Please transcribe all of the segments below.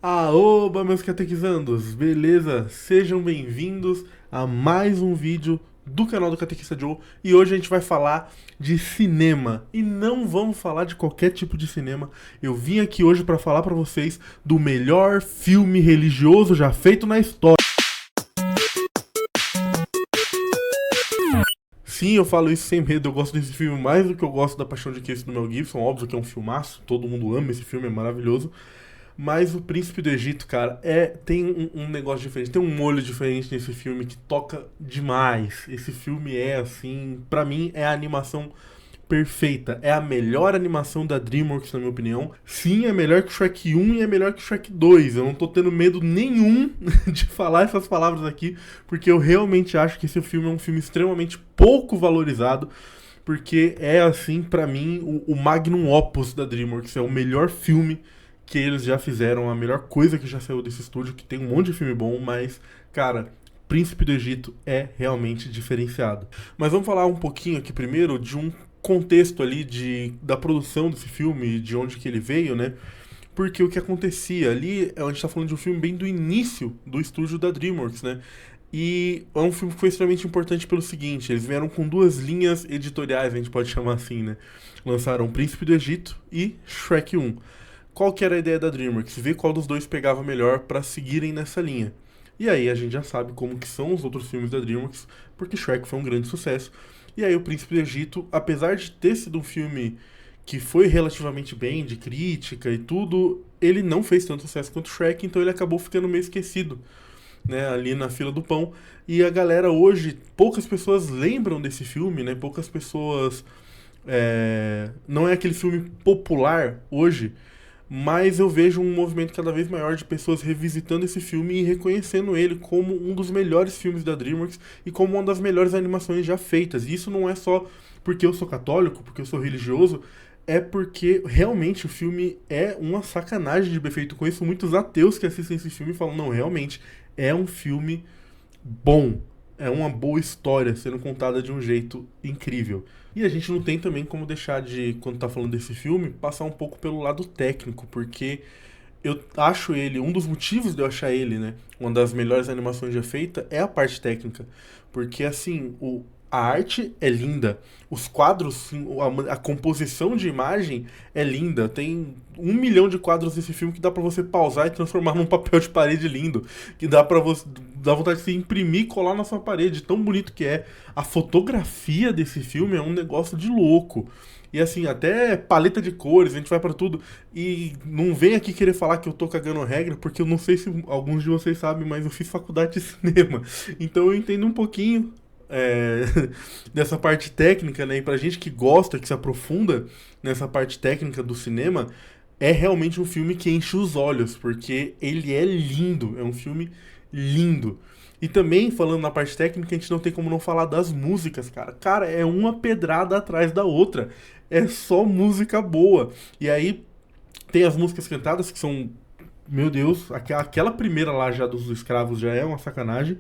Aoba, meus catequizandos, beleza? Sejam bem-vindos a mais um vídeo do canal do Catequista Joe. E hoje a gente vai falar de cinema. E não vamos falar de qualquer tipo de cinema. Eu vim aqui hoje para falar para vocês do melhor filme religioso já feito na história. Sim, eu falo isso sem medo, eu gosto desse filme mais do que eu gosto da Paixão de Cristo do Mel Gibson. Óbvio que é um filmaço, todo mundo ama esse filme, é maravilhoso. Mas o Príncipe do Egito, cara, tem um negócio diferente, tem um molho diferente nesse filme que toca demais. Esse filme é, assim, pra mim, é a animação perfeita. É a melhor animação da DreamWorks, na minha opinião. Sim, é melhor que Shrek 1 e é melhor que Shrek 2. Eu não tô tendo medo nenhum de falar essas palavras aqui, porque eu realmente acho que esse filme é um filme extremamente pouco valorizado. Porque é, assim, pra mim, o magnum opus da DreamWorks. É o melhor filme que eles já fizeram, a melhor coisa que já saiu desse estúdio, que tem um monte de filme bom, mas, cara, Príncipe do Egito é realmente diferenciado. Mas vamos falar um pouquinho aqui primeiro de um contexto ali da produção desse filme, de onde que ele veio, né? Porque o que acontecia ali, a gente tá falando de um filme bem do início do estúdio da DreamWorks, né? E é um filme que foi extremamente importante pelo seguinte, eles vieram com duas linhas editoriais, a gente pode chamar assim, né? Lançaram Príncipe do Egito e Shrek 1. Qual que era a ideia da DreamWorks? Ver qual dos dois pegava melhor para seguirem nessa linha. E aí a gente já sabe como que são os outros filmes da DreamWorks, porque Shrek foi um grande sucesso. E aí o Príncipe do Egito, apesar de ter sido um filme que foi relativamente bem, de crítica e tudo, ele não fez tanto sucesso quanto Shrek, então ele acabou ficando meio esquecido, né, ali na fila do pão. E a galera hoje, poucas pessoas lembram desse filme, né? Poucas pessoas. Não é aquele filme popular hoje, mas eu vejo um movimento cada vez maior de pessoas revisitando esse filme e reconhecendo ele como um dos melhores filmes da DreamWorks e como uma das melhores animações já feitas. E isso não é só porque eu sou católico, porque eu sou religioso, é porque realmente o filme é uma sacanagem de bem feito. Conheço muitos ateus que assistem esse filme e falam, não, realmente é um filme bom. É uma boa história sendo contada de um jeito incrível. E a gente não tem também como deixar de, quando tá falando desse filme, passar um pouco pelo lado técnico, porque eu acho ele, um dos motivos de eu achar ele, né, uma das melhores animações já feita é a parte técnica. Porque, assim, a arte é linda, os quadros, sim, a composição de imagem é linda. Tem 1 milhão de quadros desse filme que dá pra você pausar e transformar num papel de parede lindo, que dá para você, dá vontade de se imprimir e colar na sua parede, tão bonito que é. A fotografia desse filme é um negócio de louco. E assim, até paleta de cores, a gente vai pra tudo. E não vem aqui querer falar que eu tô cagando regra, porque eu não sei se alguns de vocês sabem, mas eu fiz faculdade de cinema. Então eu entendo um pouquinho é, dessa parte técnica, né? E pra gente que gosta, que se aprofunda nessa parte técnica do cinema, é realmente um filme que enche os olhos, porque ele é lindo, é um filme lindo. E também, falando na parte técnica, a gente não tem como não falar das músicas, cara. Cara, é uma pedrada atrás da outra. É só música boa. E aí tem as músicas cantadas que são, meu Deus, aquela primeira lá já dos escravos já é uma sacanagem.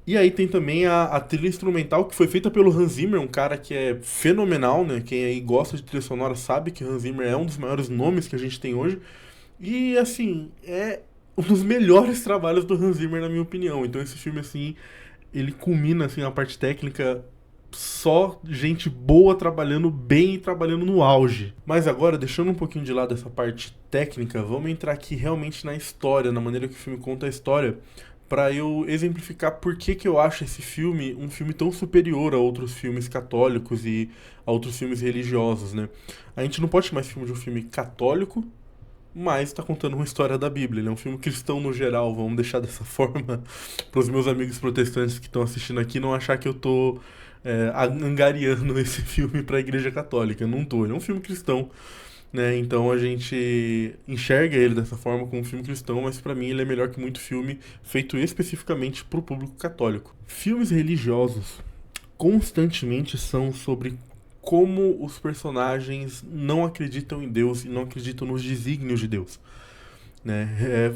E aí tem também a trilha instrumental que foi feita pelo Hans Zimmer, um cara que é fenomenal, né? Quem aí gosta de trilha sonora sabe que Hans Zimmer é um dos maiores nomes que a gente tem hoje. E assim, é um dos melhores trabalhos do Hans Zimmer, na minha opinião. Então esse filme, assim, ele culmina assim, a parte técnica, só gente boa trabalhando bem e trabalhando no auge. Mas agora, deixando um pouquinho de lado essa parte técnica, vamos entrar aqui realmente na história, na maneira que o filme conta a história, para eu exemplificar por que que eu acho esse filme um filme tão superior a outros filmes católicos e a outros filmes religiosos, né? A gente não pode chamar esse filme de um filme católico, mas está contando uma história da Bíblia. Ele é um filme cristão no geral, vamos deixar dessa forma para os meus amigos protestantes que estão assistindo aqui não achar que eu tô angariando esse filme para a Igreja Católica. Eu não tô, ele é um filme cristão, né? Então a gente enxerga ele dessa forma como um filme cristão, mas para mim ele é melhor que muito filme feito especificamente para o público católico. Filmes religiosos constantemente são sobre como os personagens não acreditam em Deus e não acreditam nos desígnios de Deus, né?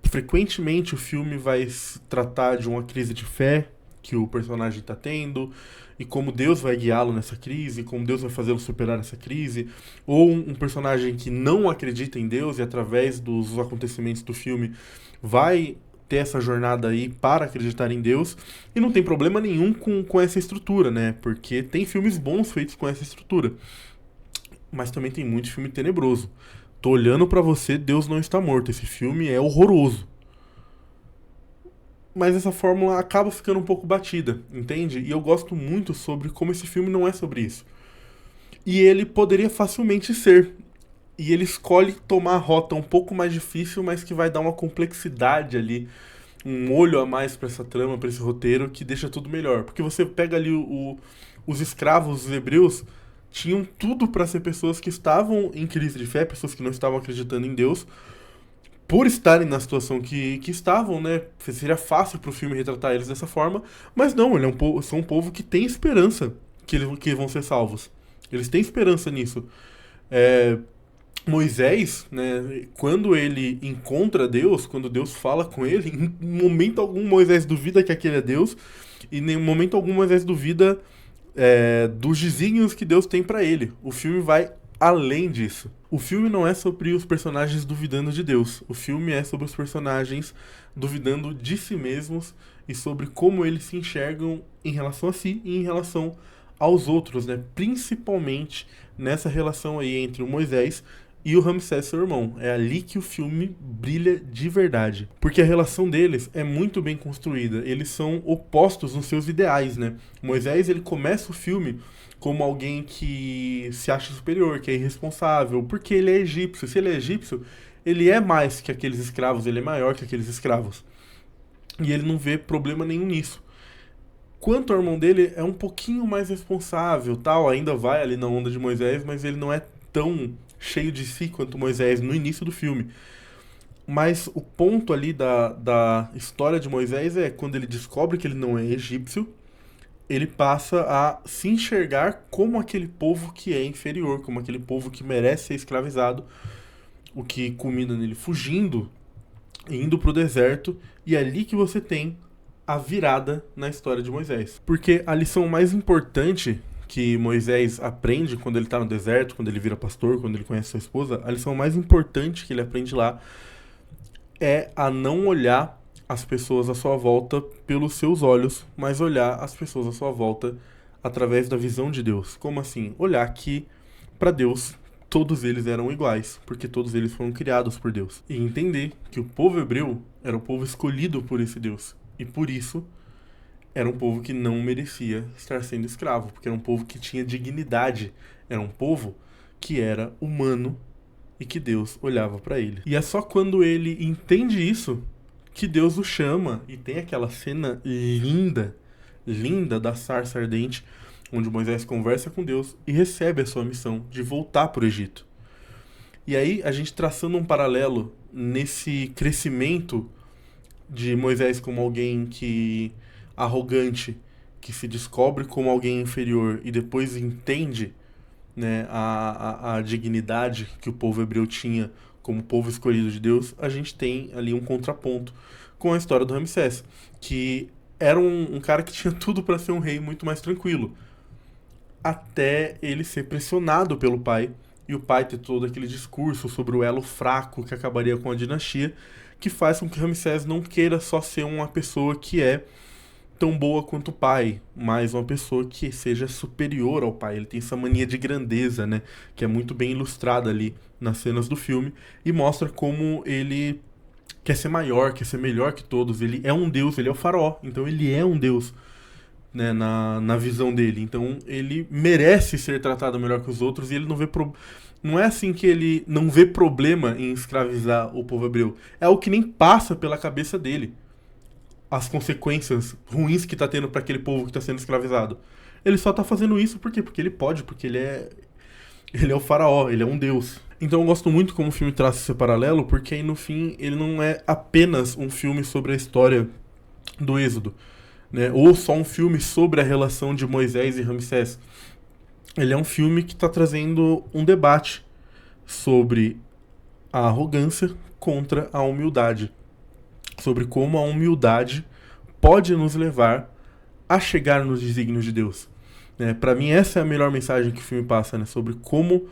Frequentemente o filme vai se tratar de uma crise de fé, que o personagem está tendo, e como Deus vai guiá-lo nessa crise, como Deus vai fazê-lo superar essa crise, ou um personagem que não acredita em Deus e através dos acontecimentos do filme vai ter essa jornada aí para acreditar em Deus, e não tem problema nenhum com essa estrutura, né? Porque tem filmes bons feitos com essa estrutura, mas também tem muito filme tenebroso. Tô olhando pra você, Deus não está morto. Esse filme é horroroso. Mas essa fórmula acaba ficando um pouco batida, entende? E eu gosto muito sobre como esse filme não é sobre isso. E ele poderia facilmente ser. E ele escolhe tomar a rota um pouco mais difícil, mas que vai dar uma complexidade ali, um olho a mais pra essa trama, pra esse roteiro, que deixa tudo melhor. Porque você pega ali os escravos, os hebreus, tinham tudo pra ser pessoas que estavam em crise de fé, pessoas que não estavam acreditando em Deus, por estarem na situação que estavam, né? Seria fácil pro filme retratar eles dessa forma, mas não, ele é são um povo que tem esperança que vão ser salvos. Eles têm esperança nisso. É, Moisés, né, quando ele encontra Deus, quando Deus fala com ele, em momento algum Moisés duvida que aquele é Deus, e em momento algum Moisés duvida dos desígnios que Deus tem pra ele. O filme vai além disso. O filme não é sobre os personagens duvidando de Deus. O filme é sobre os personagens duvidando de si mesmos e sobre como eles se enxergam em relação a si e em relação aos outros, né? Principalmente nessa relação aí entre o Moisés e o Ramsés, seu irmão. É ali que o filme brilha de verdade. Porque a relação deles é muito bem construída. Eles são opostos nos seus ideais, né? Moisés, ele começa o filme como alguém que se acha superior, que é irresponsável, porque ele é egípcio. Se ele é egípcio, ele é mais que aqueles escravos, ele é maior que aqueles escravos. E ele não vê problema nenhum nisso. Quanto ao irmão dele, é um pouquinho mais responsável, tal, ainda vai ali na onda de Moisés, mas ele não é tão cheio de si quanto Moisés no início do filme. Mas o ponto ali da história de Moisés é quando ele descobre que ele não é egípcio, ele passa a se enxergar como aquele povo que é inferior, como aquele povo que merece ser escravizado, o que culmina nele fugindo, indo pro deserto, e é ali que você tem a virada na história de Moisés. Porque a lição mais importante que Moisés aprende quando ele tá no deserto, quando ele vira pastor, quando ele conhece sua esposa, a lição mais importante que ele aprende lá é a não olhar as pessoas à sua volta pelos seus olhos, mas olhar as pessoas à sua volta através da visão de Deus. Como assim? Olhar que, para Deus, todos eles eram iguais, porque todos eles foram criados por Deus. E entender que o povo hebreu era o povo escolhido por esse Deus. E por isso, era um povo que não merecia estar sendo escravo, porque era um povo que tinha dignidade. Era um povo que era humano e que Deus olhava para ele. E é só quando ele entende isso que Deus o chama, e tem aquela cena linda, linda da sarça ardente, onde Moisés conversa com Deus e recebe a sua missão de voltar para o Egito. E aí, a gente traçando um paralelo nesse crescimento de Moisés como alguém que arrogante, que se descobre como alguém inferior e depois entende, né, a dignidade que o povo hebreu tinha como povo escolhido de Deus, a gente tem ali um contraponto com a história do Ramsés, que era um cara que tinha tudo para ser um rei muito mais tranquilo, até ele ser pressionado pelo pai, e o pai ter todo aquele discurso sobre o elo fraco que acabaria com a dinastia, que faz com que Ramsés não queira só ser uma pessoa que é tão boa quanto o pai, mas uma pessoa que seja superior ao pai. Ele tem essa mania de grandeza, né, que é muito bem ilustrada ali nas cenas do filme, e mostra como ele quer ser maior, quer ser melhor que todos. Ele é um deus, ele é o faraó, então ele é um deus, né, na visão dele. Então ele merece ser tratado melhor que os outros, e ele não vê não é assim que ele não vê problema em escravizar o povo hebreu. É o que nem passa pela cabeça dele. As consequências ruins que tá tendo para aquele povo que tá sendo escravizado. Ele só tá fazendo isso por quê? Porque ele pode, porque ele é o faraó, ele é um deus. Então eu gosto muito como o filme traça esse paralelo, porque aí no fim ele não é apenas um filme sobre a história do Êxodo, né? Ou só um filme sobre a relação de Moisés e Ramsés. Ele é um filme que está trazendo um debate sobre a arrogância contra a humildade. Sobre como a humildade pode nos levar a chegar nos desígnios de Deus. Né? Para mim, essa é a melhor mensagem que o filme passa, né? Sobre como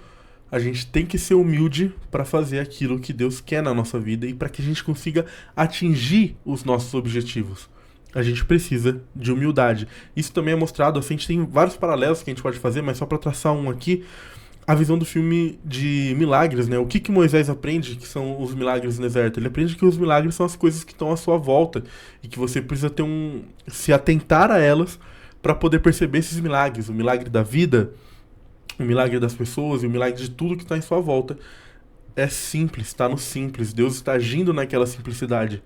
a gente tem que ser humilde para fazer aquilo que Deus quer na nossa vida e para que a gente consiga atingir os nossos objetivos. A gente precisa de humildade. Isso também é mostrado, assim, a gente tem vários paralelos que a gente pode fazer, mas só para traçar um aqui, a visão do filme de milagres, né? O que Moisés aprende que são os milagres no deserto? Ele aprende que os milagres são as coisas que estão à sua volta e que você precisa ter se atentar a elas para poder perceber esses milagres. O milagre da vida, o milagre das pessoas e o milagre de tudo que está em sua volta é simples, está no simples. Deus está agindo naquela simplicidade.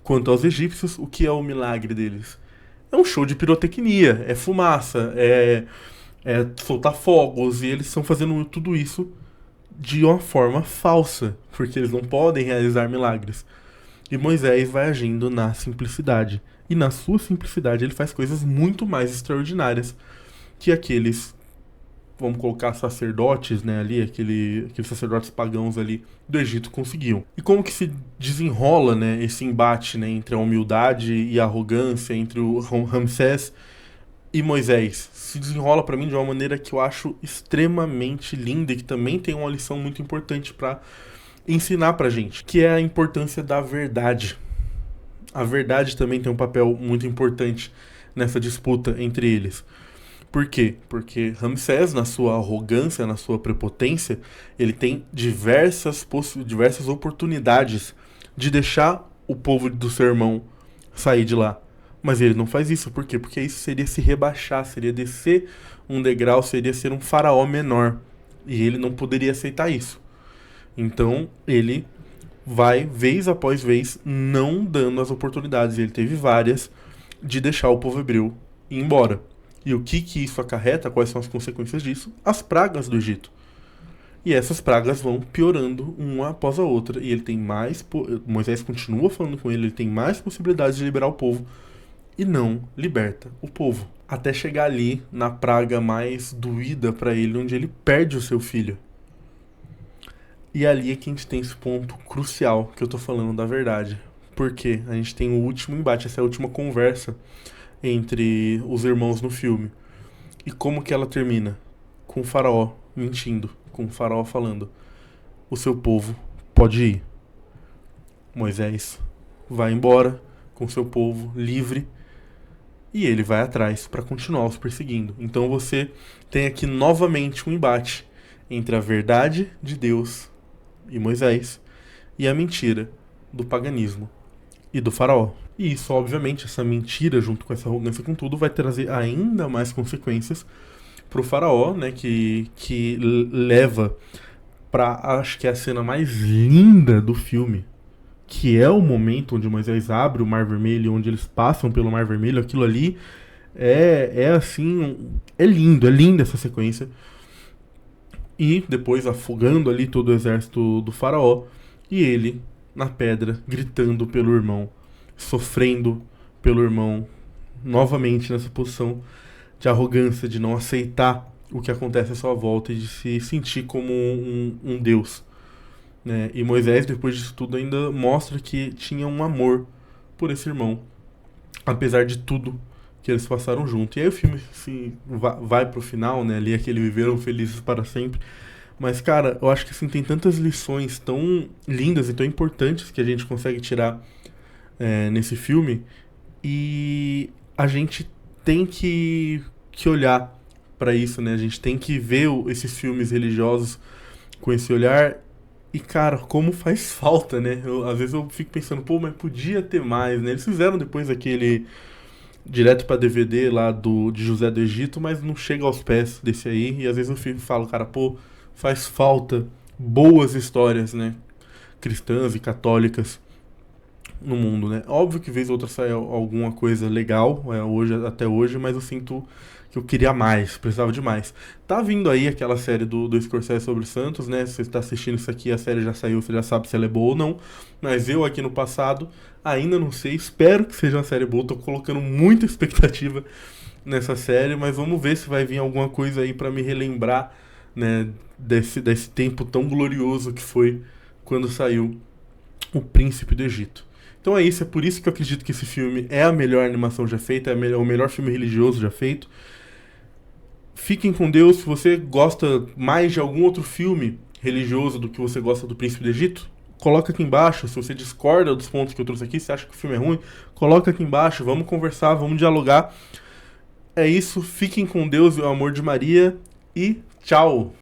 Quanto aos egípcios, o que é o milagre deles? É um show de pirotecnia, é fumaça, é soltar fogos, e eles estão fazendo tudo isso de uma forma falsa, porque eles não podem realizar milagres. E Moisés vai agindo na simplicidade. E na sua simplicidade ele faz coisas muito mais extraordinárias que aqueles, vamos colocar, sacerdotes, né, ali, aqueles sacerdotes pagãos ali do Egito conseguiam. E como que se desenrola, né, esse embate, né, entre a humildade e a arrogância, entre o Ramsés e Moisés? Se desenrola para mim de uma maneira que eu acho extremamente linda e que também tem uma lição muito importante para ensinar pra gente, que é a importância da verdade. A verdade também tem um papel muito importante nessa disputa entre eles. Por quê? Porque Ramsés, na sua arrogância, na sua prepotência, ele tem diversas oportunidades de deixar o povo do seu irmão sair de lá. Mas ele não faz isso. Por quê? Porque isso seria se rebaixar, seria descer um degrau, seria ser um faraó menor. E ele não poderia aceitar isso. Então, ele vai, vez após vez, não dando as oportunidades. Ele teve várias de deixar o povo hebreu ir embora. E o que isso acarreta? Quais são as consequências disso? As pragas do Egito. E essas pragas vão piorando uma após a outra. E ele tem mais... Moisés continua falando com ele tem mais possibilidades de liberar o povo. E não liberta o povo. Até chegar ali na praga mais doída para ele, onde ele perde o seu filho. E ali é que a gente tem esse ponto crucial que eu tô falando da verdade. Porque a gente tem o último embate, essa é a última conversa entre os irmãos no filme. E como que ela termina? Com o faraó mentindo, com o faraó falando: o seu povo pode ir. Moisés vai embora com o seu povo livre e ele vai atrás para continuar os perseguindo. Então você tem aqui novamente um embate entre a verdade de Deus e Moisés e a mentira do paganismo e do faraó. E isso, obviamente, essa mentira junto com essa arrogância com tudo vai trazer ainda mais consequências pro faraó, né, que leva pra, acho que é a cena mais linda do filme, que é o momento onde Moisés abre o Mar Vermelho, onde eles passam pelo Mar Vermelho. Aquilo ali é assim, é linda essa sequência. E depois afogando ali todo o exército do faraó, e ele na pedra, gritando pelo irmão, sofrendo pelo irmão, novamente nessa posição de arrogância, de não aceitar o que acontece à sua volta e de se sentir como um deus, né? E Moisés, depois disso tudo, ainda mostra que tinha um amor por esse irmão, apesar de tudo que eles passaram junto. E aí o filme vai pro final, né? Ali é que eles viveram felizes para sempre. Mas, cara, eu acho que assim, tem tantas lições tão lindas e tão importantes que a gente consegue tirar nesse filme. E a gente tem que olhar para isso, né? A gente tem que ver esses filmes religiosos com esse olhar. E, cara, como faz falta, né? Às vezes eu fico pensando, pô, mas podia ter mais, né? Eles fizeram depois aquele direto pra DVD lá de José do Egito, mas não chega aos pés desse aí. E às vezes eu falo, cara, pô, faz falta boas histórias, né, cristãs e católicas no mundo, né? Óbvio que vez ou outra sai alguma coisa legal, até hoje, mas eu sinto que eu queria mais, precisava de mais. Tá vindo aí aquela série do Scorsese sobre Santos, né? Se você tá assistindo isso aqui, a série já saiu, você já sabe se ela é boa ou não. Mas eu aqui no passado ainda não sei, espero que seja uma série boa, tô colocando muita expectativa nessa série, mas vamos ver se vai vir alguma coisa aí pra me relembrar, né, desse tempo tão glorioso que foi quando saiu O Príncipe do Egito. Então é isso, é por isso que eu acredito que esse filme é a melhor animação já feita, o melhor filme religioso já feito. Fiquem com Deus. Se você gosta mais de algum outro filme religioso do que você gosta do Príncipe do Egito, coloca aqui embaixo. Se você discorda dos pontos que eu trouxe aqui, se acha que o filme é ruim, coloca aqui embaixo. Vamos conversar, vamos dialogar. É isso, fiquem com Deus e o amor de Maria e tchau!